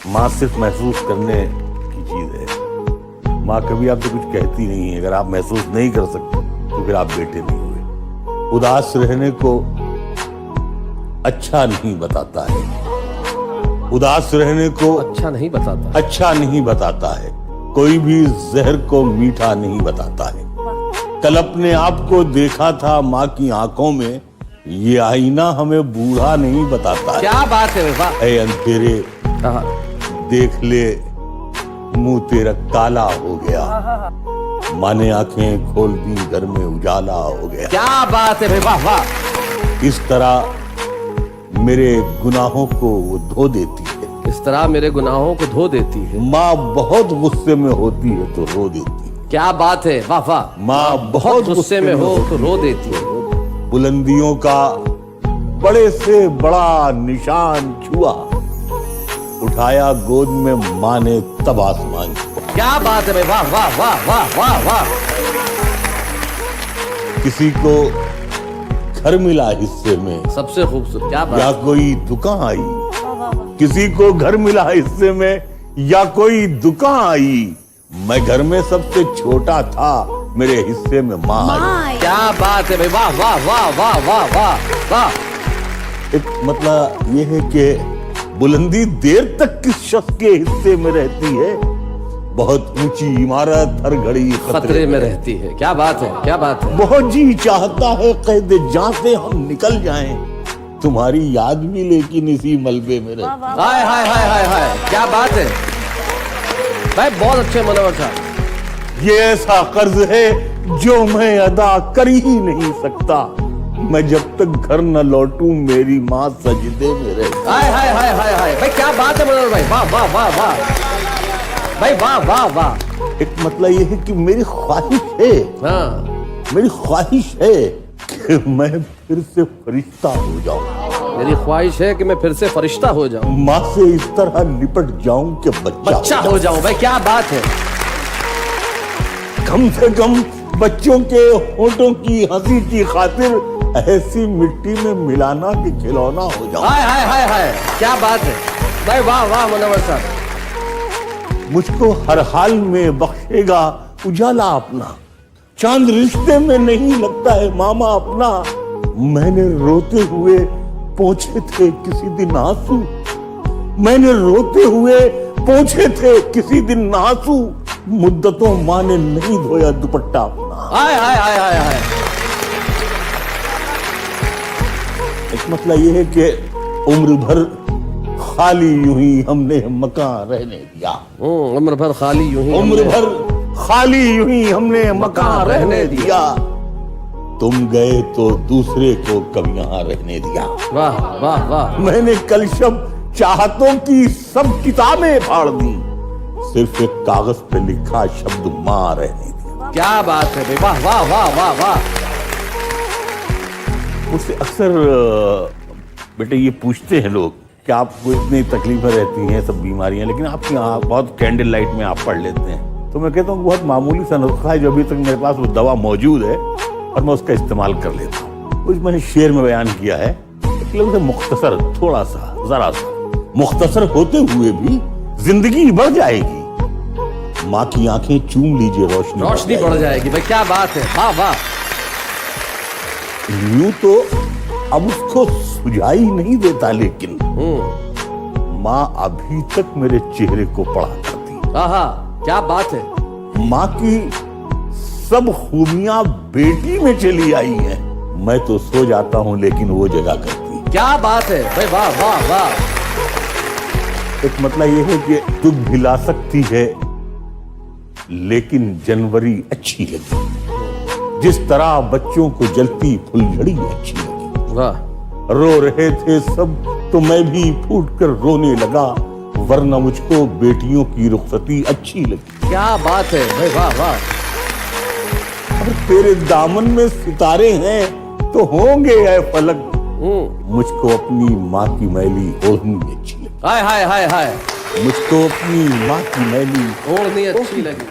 माँ सिर्फ महसूस करने की चीज है। माँ कभी आपसे कुछ कहती नहीं है। अगर आप महसूस नहीं कर सकते तो फिर आप बेटे नहीं हुए। उदास रहने को अच्छा नहीं बताता है। उदास रहने को अच्छा नहीं बताता है। कोई भी जहर को मीठा नहीं बताता है। कल अपने आप को देखा था माँ की आंखों में, ये आईना हमें बूढ़ा नहीं बताता है। क्या बात है वाह। ऐ अंधेरे देख ले, मुंह तेरा काला हो गया। माँ ने आंखें खोल दी, घर में उजाला हो गया। क्या बात है वाह वाह। इस तरह मेरे गुनाहों को वो धो देती है। इस तरह मेरे गुनाहों को धो देती है। माँ बहुत गुस्से में होती है तो रो देती है। क्या बात है वाह वाह। माँ बहुत गुस्से में हो तो रो देती है। बुलंदियों का बड़े से बड़ा निशान छुआ, उठाया गोद में माँ ने तब आसमान छुआ। क्या बात है वाह वाह वाह वाह वाह वाह। किसी को घर मिला हिस्से में, सबसे खूबसूरत क्या बात। या कोई दुकान आई। किसी को घर मिला हिस्से में या कोई दुकान आई। मैं घर में सबसे छोटा था, मेरे हिस्से में माँ आई। क्या बात है भाई वाह वाह वाह वाह वाह वाह वाह। एक मतलब ये है कि बुलंदी देर तक किस शख्स के हिस्से में रहती है। बहुत ऊंची इमारत हर घड़ी खतरे में रहती है। क्या बात है क्या बात है। बहुत जी चाहता है कैद जान से हम निकल जाएं, तुम्हारी याद भी लेकिन इसी मलबे में रहती। हाय हाय हाय हाय हाय क्या बात है भाई। बहुत अच्छे मुनव्वर साहब। ये ऐसा कर्ज है जो मैं अदा कर ही नहीं सकता। मैं जब तक घर न लौटूं मेरी माँ सजदे में रहती। हाय हाय हाय हाय हाय भाई क्या बात है मुनव्वर भाई वाह वाह वाह वाह भाई वाह वाह वाह। एक मतलब ये है कि मेरी ख्वाहिश है, मेरी ख्वाहिश है कि मैं फिर से फरिश्ता हो जाऊं। मेरी ख्वाहिश है कि मैं फिर से फरिश्ता हो जाऊं। माँ से इस तरह निपट जाऊं कि बच्चा हो जाऊं। भाई क्या बात है। कम से कम बच्चों के होठों की हंसी की खातिर ऐसी मिट्टी में मिलाना कि खिलौना हो जाऊं। हाय हाय हाय हाय क्या बात है भाई वाह वाह मुनव्वर साहब। मुझको हर हाल में बख्शेगा उजाला अपना। चांद रिश्ते में नहीं लगता है मामा अपना। मैंने रोते हुए पोंछे थे किसी दिन आंसू। मैंने रोते हुए पोंछे थे किसी दिन आंसू। मुद्दतों माँ ने नहीं धोया दुपट्टा अपना। हाय हाय हाय हाय हाय। एक मतलब ये है कि उम्र भर खाली यूं ही हमने मकान रहने दिया। उम्र भर खाली यूं ही हमने मकान रहने दिया। तुम गए तो दूसरे को कब यहाँ रहने दिया। वाह वाह वाह। मैंने कल शब चाहतों की सब किताबें फाड़ दी, सिर्फ एक कागज पे लिखा शब्द माँ रहने दिया। क्या बात है वाह वाह वाह वाह वाह। मुझसे अक्सर बेटे ये पूछते हैं लोग कि आपको इतनी तकलीफें रहती हैं, सब बीमारियां, लेकिन आपकी यहाँ बहुत कैंडल लाइट में आप पढ़ लेते हैं। तो मैं कहता हूँ बहुत मामूली सा नुस्खा है जो अभी तक मेरे पास वो दवा मौजूद है और मैं उसका इस्तेमाल कर लेता हूँ। कुछ मैंने शेर में बयान किया है, मतलब मुख्तसर, थोड़ा सा, जरा सा मुख्तसर होते हुए भी जिंदगी बढ़ जाएगी। माँ की आंखें चूम लीजिए, रोशनी बढ़ जाएगी। भाई क्या बात है वाह वाह। यूं तो अब उसको सुझाई नहीं देता, लेकिन माँ अभी तक मेरे चेहरे को पढ़ा करती। आहा क्या बात है। माँ की सब खूबियां बेटी में चली आई हैं। मैं तो सो जाता हूँ लेकिन वो जगा करती। क्या बात है भाई वाह वाह वाह। एक मतलब ये है कि दुख भी ला सकती है लेकिन जनवरी अच्छी लगी। जिस तरह बच्चों को जलती फुलझड़ी अच्छी लगी। वाह। रो रहे थे सब तो मैं भी फूट कर रोने लगा, वरना मुझको बेटियों की रुखसती अच्छी लगी। क्या बात है भाई वाह वाह। अगर तेरे दामन में सितारे हैं तो होंगे ऐ फलक, मुझको अपनी माँ की मैली ओढ़नी अच्छी लगी। हाय हाय हाय हाय। मुझको अपनी माँ की मैली ओढ़नी अच्छी लगी।